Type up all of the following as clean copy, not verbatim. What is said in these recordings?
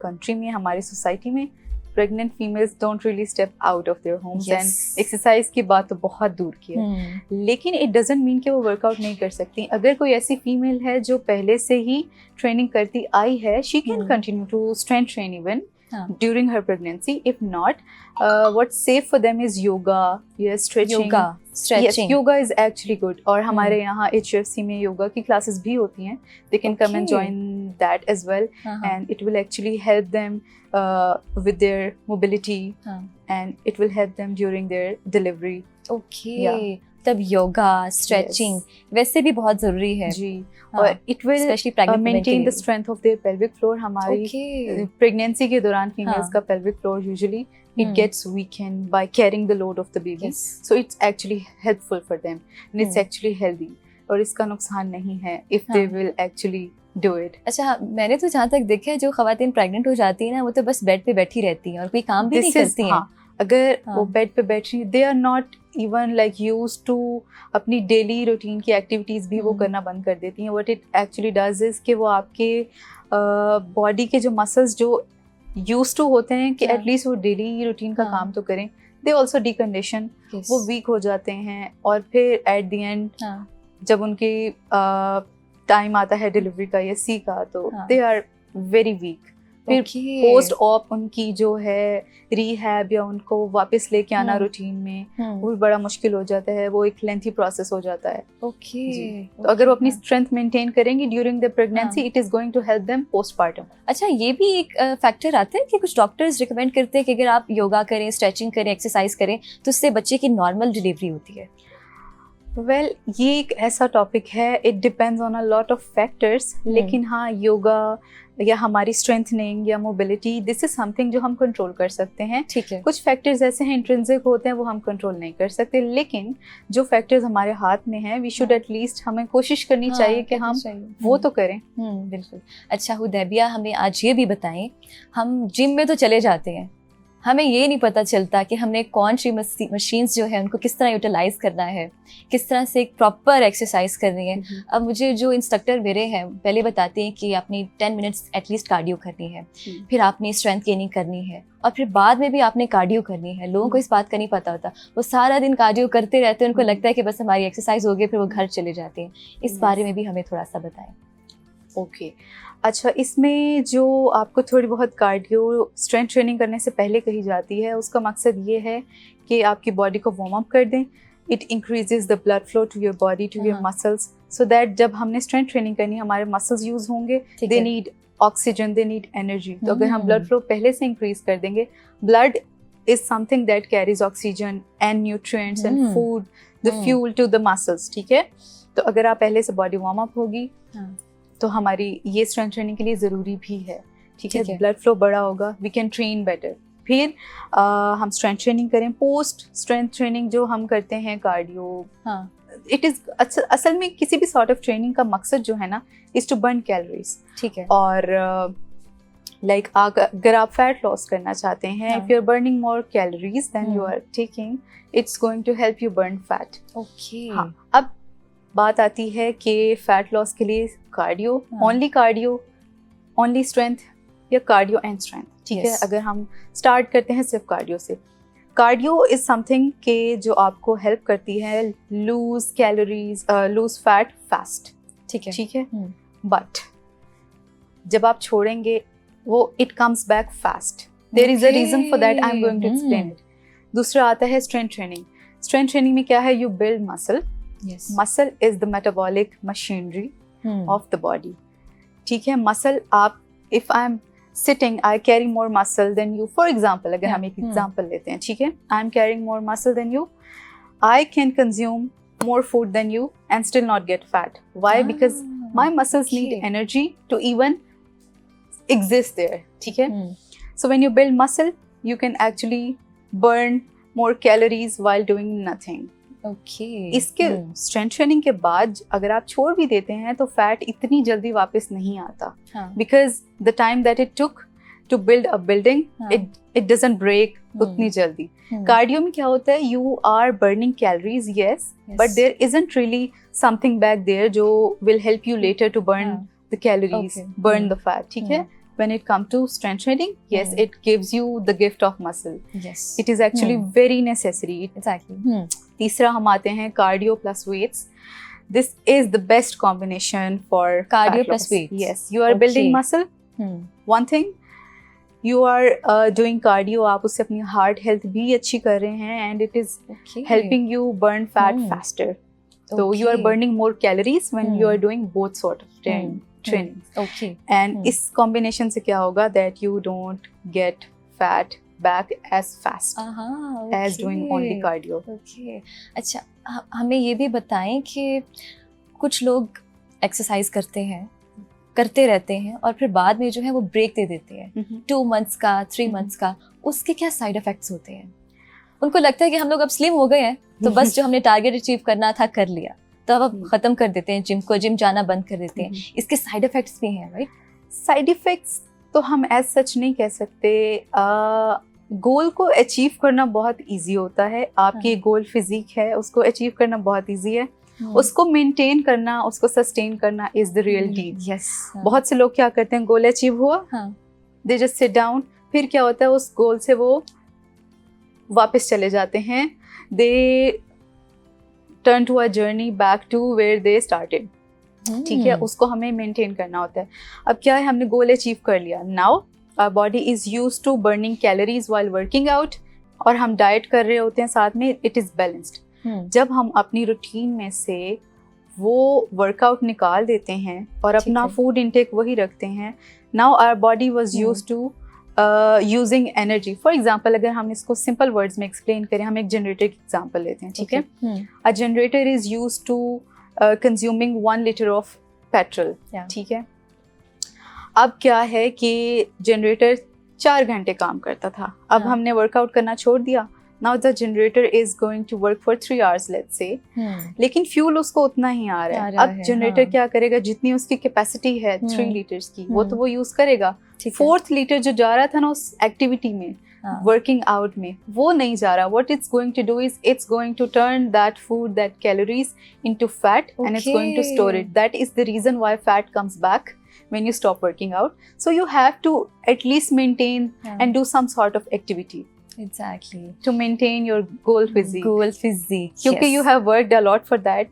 Country में, हमारी society में pregnant females don't really step out of their homes and exercise की बात तो बहुत दूर की है। लेकिन इट डजंट मीन कि वो वर्कआउट नहीं कर सकती। अगर कोई ऐसी फीमेल है जो पहले से ही ट्रेनिंग करती आई है, she can continue to strength train even during her pregnancy. If not, what's safe for them is yoga, yes, stretching. Yes, yoga is actually good. और हमारे यहाँ HFC में योगा की classes भी होती हैं. They can come and join that as well, and it will actually help them with their mobility, and it will help them during their delivery. Okay. Yeah. तब yoga, stretching वैसे भी बहुत जरूरी है जी। और it will maintain the strength of their pelvic floor. हमारी pregnancy के दौरान फीमेल्स का pelvic floor usually it gets weakened by carrying the load of the baby, so it's actually helpful for them and it's actually healthy, और इसका नुकसान नहीं है if they will actually do it. अच्छा, मैंने तो जहाँ तक देखा है जो खवातीन प्रेग्नेंट हो जाती है ना, वो तो बस बेड पे बैठी रहती हैं और कोई काम भी नहीं करती हैं। अगर वो बेड पे बैठी, they are not even like used to अपनी डेली रूटीन की एक्टिविटीज भी वो करना बंद कर देती हैं। What it actually does is कि वो आपके बॉडी के जो मसल्स जो यूज्ड टू होते हैं कि एटलीस्ट वो डेली रूटीन का काम तो करें, दे ऑल्सो डीकंडीशन, वो वीक हो जाते हैं। और फिर एट द एंड जब उनकी टाइम आता है डिलीवरी का या सी का, तो दे आर वेरी वीक। फिर पोस्ट ऑप उनकी जो है रिहैब या उनको वापस लेके आना रूटीन में, वो भी बड़ा मुश्किल हो जाता है। वो एक लेंथी प्रोसेस हो जाता है। तो अगर वो अपनी स्ट्रेंथ मेंटेन करेंगे during the pregnancy, it is going to help them postpartum. अच्छा, ये भी एक फैक्टर आता है कि कुछ डॉक्टर्स रिकमेंड करते हैं कि अगर आप योगा करें, स्ट्रेचिंग करें, एक्सरसाइज करें तो उससे बच्चे की नॉर्मल डिलीवरी होती है। वेल, ये एक ऐसा टॉपिक है, it depends on a lot of factors. लेकिन हाँ, योगा या हमारी स्ट्रेंथनिंग या मोबिलिटी, दिस इज समथिंग जो हम कंट्रोल कर सकते हैं। ठीक है। कुछ फैक्टर्स ऐसे हैं इंट्रिंसिक होते हैं, वो हम कंट्रोल नहीं कर सकते। लेकिन जो फैक्टर्स हमारे हाथ में हैं, वी शुड एटलीस्ट, हमें कोशिश करनी चाहिए कि हम वो तो करें। बिल्कुल। अच्छा हुदैबिया, हमें आज ये भी बताएं, हम जिम में तो चले जाते हैं, हमें ये नहीं पता चलता कि हमने कौन सी मशीन्स जो है उनको किस तरह यूटिलाइज करना है, किस तरह से एक प्रॉपर एक्सरसाइज करनी है। अब मुझे जो इंस्ट्रक्टर मेरे हैं पहले बताते हैं कि आपने 10 मिनट्स एटलीस्ट कार्डियो करनी है, फिर आपने स्ट्रेंथ गेनिंग करनी है, और फिर बाद में भी आपने कार्डियो करनी है। लोगों को इस बात का नहीं पता होता, वो सारा दिन कार्डियो करते रहते हैं, उनको लगता है कि बस हमारी एक्सरसाइज हो गई, फिर वो घर चले जाते हैं। इस बारे में भी हमें थोड़ा सा बताएं। ओके, अच्छा, इसमें जो आपको थोड़ी बहुत कार्डियो स्ट्रेंथ ट्रेनिंग करने से पहले कही जाती है, उसका मकसद ये है कि आपकी बॉडी को वार्म अप कर दें। It increases the blood flow to your body, to your muscles, so that जब हमने स्ट्रेंथ ट्रेनिंग करनी, हमारे मसल्स यूज होंगे, they need oxygen, they need energy. तो अगर हम ब्लड फ्लो पहले से इंक्रीज कर देंगे, blood is something that carries oxygen and nutrients and food, the fuel to the muscles. ठीक है, तो अगर आप पहले से बॉडी वार्म अप होगी तो हमारी ये स्ट्रेंथ ट्रेनिंग के लिए ज़रूरी भी है। ठीक है, ब्लड फ्लो बड़ा होगा, वी कैन ट्रेन बेटर। फिर हम स्ट्रेंथ ट्रेनिंग करें। पोस्ट स्ट्रेंथ ट्रेनिंग जो हम करते हैं कार्डियो, इट इज़ असल में किसी भी सॉर्ट ऑफ ट्रेनिंग का मकसद जो है ना, इज़ टू बर्न कैलोरीज। ठीक है। और लाइक अगर आप फैट लॉस करना चाहते हैं, if you are burning more calories than you are taking, it's going to help you burn fat. Okay. हाँ, अब बात आती है कि फैट लॉस के लिए कार्डियो, ओनली स्ट्रेंथ या कार्डियो एंड स्ट्रेंथ। ठीक है, अगर हम स्टार्ट करते हैं सिर्फ कार्डियो से, कार्डियो इज समथिंग के जो आपको हेल्प करती है lose calories, lose fat fast. ठीक है। बट जब आप छोड़ेंगे, वो it comes back fast. There is a reason for that, I am going to explain it. दूसरा आता है स्ट्रेंथ ट्रेनिंग। स्ट्रेंथ ट्रेनिंग में क्या है, you build muscle. Muscle is the metabolic machinery of the body. ठीक है, muscle आप, if I am sitting, I carry more muscle than you. For example, अगर हम एक एग्जाम्पल लेते हैं, ठीक है, I am carrying more muscle than you, I can consume more food than you and still not get fat. Why? Because my muscles need energy to even exist there. ठीक है? So when you build muscle, you can actually burn more calories while doing nothing. Okay. इसके strength training के बाद अगर आप छोड़ भी देते हैं तो फैट इतनी जल्दी वापस नहीं आता. Because the time that it took to build a building, it doesn't break उतनी जल्दी. कार्डियो में क्या होता है, you are burning calories, yes, but there isn't really something back there जो will help you later to burn the calories, burn the fat. ठीक है, when it comes to strength training, yes, it gives you the gift of muscle. Yes. It is actually very necessary. Exactly. तीसरा हम आते हैं cardio plus weights. This is the best combination for Cardio fat plus loss. weights. Yes, you are building muscle. One thing, you are doing cardio. आप उससे अपनी heart health भी अच्छी कर रहे हैं, and it is helping you burn fat faster. So you are burning more calories when you are doing both sort of training. Okay. And इस combination से क्या होगा that you don't get fat back as fast as doing only cardio. Okay. अच्छा, हमें ये भी बताएं कि कुछ लोग एक्सरसाइज करते रहते हैं और फिर बाद में जो है वो ब्रेक दे देते हैं 2 months का 3 months का, उसके क्या साइड इफेक्ट्स होते हैं? उनको लगता है कि हम लोग अब स्लिम हो गए हैं तो बस जो हमने टारगेट अचीव करना था कर लिया, तो अब खत्म कर देते हैं जिम जाना बंद कर देते हैं. इसके साइड इफेक्ट्स भी हैं, राइट? साइड इफेक्ट्स तो हम एज सच नहीं कह सकते. गोल को अचीव करना बहुत इजी होता है. आपकी गोल फिजिक है, उसको अचीव करना बहुत इजी है. उसको मेंटेन करना, उसको सस्टेन करना is the real deal. Yes. बहुत से लोग क्या करते हैं, गोल अचीव हुआ, दे जस्ट सिट डाउन, फिर क्या होता है उस गोल से वो वापस चले जाते हैं. They turn to a journey back to where they started. ठीक है, उसको हमें मेंटेन करना होता है. अब क्या है, हमने गोल अचीव कर लिया. Now our body is used to burning calories while working out, और हम डाइट कर रहे होते हैं साथ में. It is balanced. जब हम अपनी रूटीन में से वो वर्कआउट निकाल देते हैं और अपना फूड इनटेक वही रखते हैं, now our body was used to using energy. For example, अगर हम इसको सिंपल वर्ड्स में एक्सप्लेन करें, हम एक जनरेटर की एग्जाम्पल लेते हैं. ठीक है, a generator is used to consuming 1 liter of petrol. ठीक है, अब क्या है कि जनरेटर 4 घंटे काम करता था, अब हमने वर्कआउट करना छोड़ दिया. Now the generator is going to work for 3 hours, let's say. लेकिन फ्यूल उसको उतना ही आ रहा है. अब जनरेटर क्या करेगा, जितनी उसकी कैपेसिटी है 3 liters की, वो तो वो यूज करेगा. 4th liter जो जा रहा था ना उस एक्टिविटी में, वर्किंग आउट में, वो नहीं जा रहा. What it's going to do is it's going to turn that food, that calories into fat, and it's going to store it. That is the reason why fat comes back when you stop working out. So you have to at least maintain and do some sort of activity. Exactly. To maintain your goal physique. क्योंकि you have worked a lot for that.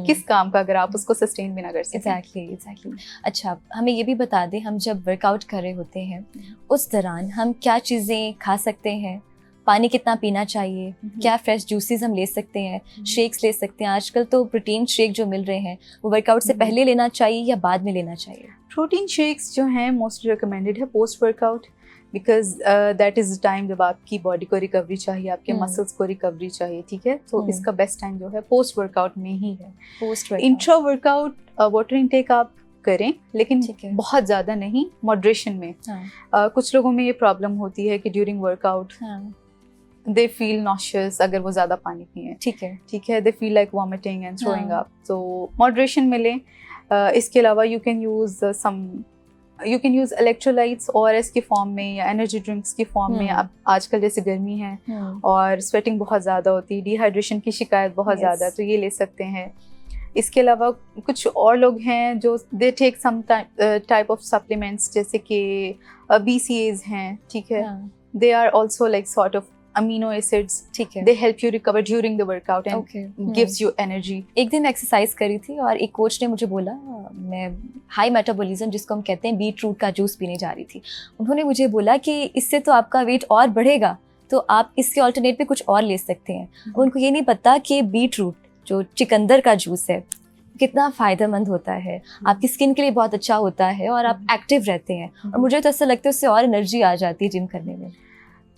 किस काम का अगर आप उसको sustain भी ना कर सकें. Exactly. अच्छा, हमें ये भी बता दें, हम जब वर्कआउट कर रहे होते हैं उस दौरान हम क्या चीज़ें खा सकते हैं, पानी कितना पीना चाहिए, क्या फ्रेश जूसेस हम ले सकते हैं, शेक्स ले सकते हैं. आजकल तो प्रोटीन शेक जो मिल रहे हैं वो वर्कआउट से पहले लेना चाहिए या बाद में लेना चाहिए? प्रोटीन शेक्स जो हैं मोस्टली रिकमेंडेड है post workout, because that is time जब आपकी बॉडी को रिकवरी चाहिए, आपके मसल्स को रिकवरी चाहिए. ठीक है, तो इसका बेस्ट टाइम जो है पोस्ट वर्कआउट में ही है. इंट्रा वर्कआउट वाटर इनटेक आप करें, लेकिन बहुत ज़्यादा नहीं, मॉडरेशन में. कुछ लोगों में ये प्रॉब्लम होती है कि during workout they feel nauseous अगर वो ज़्यादा पानी पिए. ठीक है, they feel like vomiting and throwing up. तो मॉडरेशन में लें. इसके अलावा you can use electrolytes ORS की फॉर्म में या एनर्जी ड्रिंक्स की फॉर्म में. अब आजकल जैसे गर्मी है और स्वेटिंग बहुत ज़्यादा होती है, डिहाइड्रेशन की शिकायत बहुत ज़्यादा है, तो ये ले सकते हैं. इसके अलावा कुछ और लोग हैं जो they take some type of supplements, जैसे कि BCAs हैं. ठीक है, they are also like sort of amino acids. ठीक है, they help you recover during the workout and gives you energy. एक दिन एक्सरसाइज करी थी और एक कोच ने मुझे बोला, मैं हाई मेटाबॉलिज्म जिसको हम कहते हैं बीट रूट का जूस पीने जा रही थी. उन्होंने मुझे बोला कि इससे तो आपका वेट और बढ़ेगा, तो आप इसके ऑल्टरनेट पे कुछ और ले सकते हैं. उनको ये नहीं पता कि बीट रूट जो चिकंदर का जूस है कितना फ़ायदेमंद होता है, आपकी स्किन के लिए बहुत अच्छा होता है और आप एक्टिव रहते हैं. और मुझे तो ऐसा लगता है उससे और एनर्जी आ जाती है जिम करने में.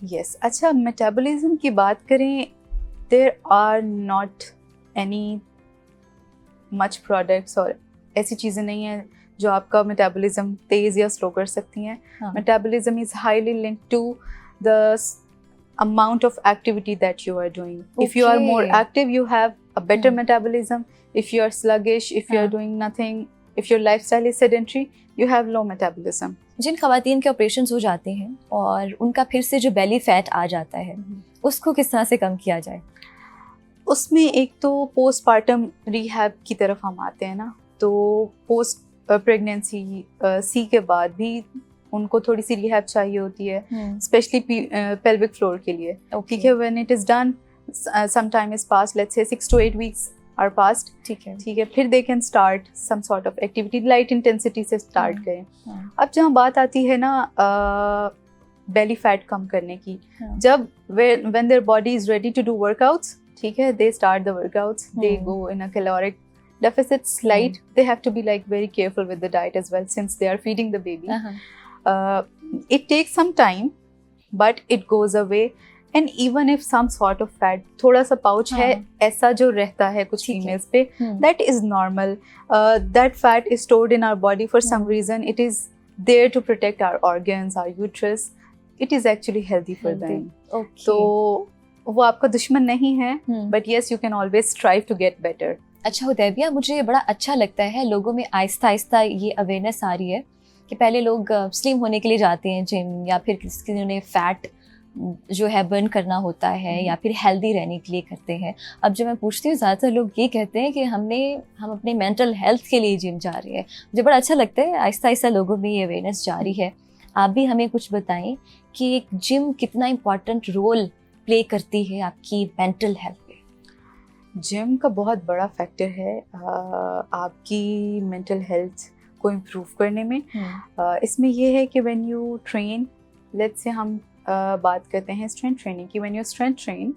यस. अच्छा, मेटाबॉलिज्म की बात करें, there are not any much products और ऐसी चीज़ें नहीं हैं जो आपका मेटाबॉलिज्म तेज़ या स्लो कर सकती हैं. Metabolism is highly linked to the amount of activity that you are doing. If you are more active, you have a better metabolism. If you are sluggish, if you are doing nothing, if your lifestyle is sedentary, you have low metabolism. जिन खवातीन के operations हो जाते हैं और उनका फिर से जो बेली फैट आ जाता है, उसको किस तरह से कम किया जाए? उसमें एक तो पोस्टपार्टम रिहैब की तरफ हम आते हैं ना, तो पोस्ट प्रेगनेंसी सी के बाद भी उनको थोड़ी सी रिहैब चाहिए होती है, स्पेशली पेल्विक फ्लोर के लिए, ठीक है। When it is done, some time is past, let's say 6 to 8 weeks are past, ठीक है, फिर they can start some sort of activity, light intensity से स्टार्ट करें। अब जहाँ बात आती है ना बेली फैट कम करने की, जब when their body is ready to do workouts, ठीक है, they start the workouts, they go in a caloric deficit slight, they have to be like very careful with the diet as well, since they are feeding the baby. It takes some time but it goes away, and even if some sort of fat, थोड़ा सा pouch है ऐसा जो रहता है कुछ females पे, that is normal. That fat is stored in our body for some reason. It is there to protect our organs, our uterus. It is actually healthy for them. तो वो आपका दुश्मन नहीं है, but yes, you can always strive to get better. अच्छा हुदैबिया, मुझे बड़ा अच्छा लगता है लोगों में आहिस्ता आहिस्ता ये अवेयरनेस आ रही है कि पहले लोग स्लिम होने के लिए जाते हैं जिम, या फिर किसी ने फैट जो है बर्न करना होता है, या फिर हेल्दी रहने के लिए करते हैं। अब जब मैं पूछती हूँ, ज़्यादातर लोग ये कहते हैं कि हम अपने मेंटल हेल्थ के लिए जिम जा रहे हैं। मुझे बड़ा अच्छा लगता है आहिस्ता आहिस्ता लोगों में ये अवेयरनेस जारी है। आप भी हमें कुछ बताएं कि एक जिम कितना इम्पॉर्टेंट रोल प्ले करती है आपकी मेंटल हेल्थ पे। जिम का बहुत बड़ा फैक्टर है आपकी मेंटल हेल्थ को इम्प्रूव करने में। इसमें ये है कि when you train, let's say हम बात करते हैं स्ट्रेंथ ट्रेनिंग की, व्हेन यू स्ट्रेंथ ट्रेन,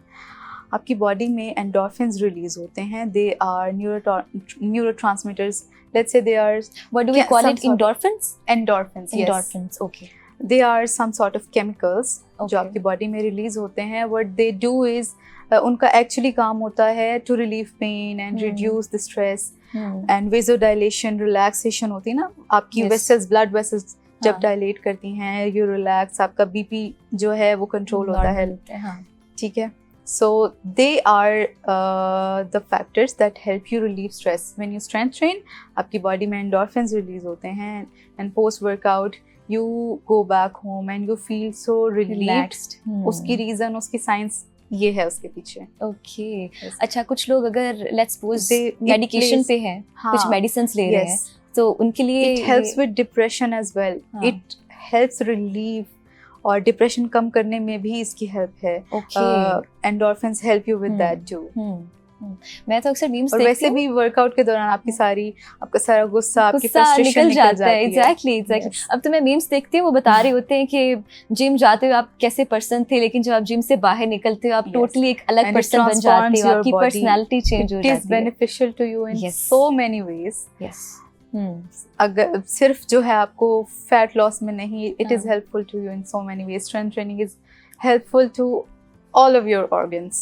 आपकी बॉडी में एंडोर्फिन्स रिलीज होते हैं। They are neurotransmitters, let's say they are, what do we call it, endorphins? Endorphins, okay. They are some sort of chemicals जो आपकी बॉडी में release होते हैं। व्हाट दे डू इज, उनका एक्चुअली काम होता है to relieve pain and reduce the stress and vasodilation, relaxation होती है ना आपकी वेसल्स, ब्लड वेसल्स जब डायलेट करती हैं, यू रिलैक्स, आपका बीपी जो है वो कंट्रोल होता है, ठीक है। So they are the factors that help you relieve stress. When you strength train, आपकी बॉडी में एंडोर्फिन्स रिलीज होते हैं, and post workout you go back home and you feel so relaxed. उसकी रीजन, उसकी साइंस ये है उसके पीछे। ओके, अच्छा, कुछ लोग अगर लेट्स सपोज मेडिकेशन पे हैं, कुछ मेडिसिन्स ले रहे हैं, तो उनके लिए it helps with depression as well. It helps relieve, और डिप्रेशन कम करने में भी इसकी हेल्प है। Endorphins help you with that too. मैं तो अक्सर मीम्स देखती हूँ, वैसे भी वर्कआउट के दौरान आपका सारा गुस्सा, आपकी फ्रस्ट्रेशन निकल जाता है। एग्जैक्टली। अब तो मैं मीम्स देखती हूँ, वो बता रहे होते हैं कि जिम जाते हुए आप कैसे पर्सन थे, लेकिन जब आप जिम से बाहर निकलते हो आप टोटली एक अलग पर्सन बन जाते हो, आपकी पर्सनालिटी चेंज हो जाती है। It is beneficial to you in so many ways. अगर सिर्फ जो है आपको फैट लॉस में नहीं, it is helpful to you in so many ways. Strength training is helpful to all of your organs.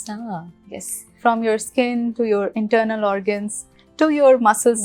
Yes. From your skin to your internal organs to your muscles.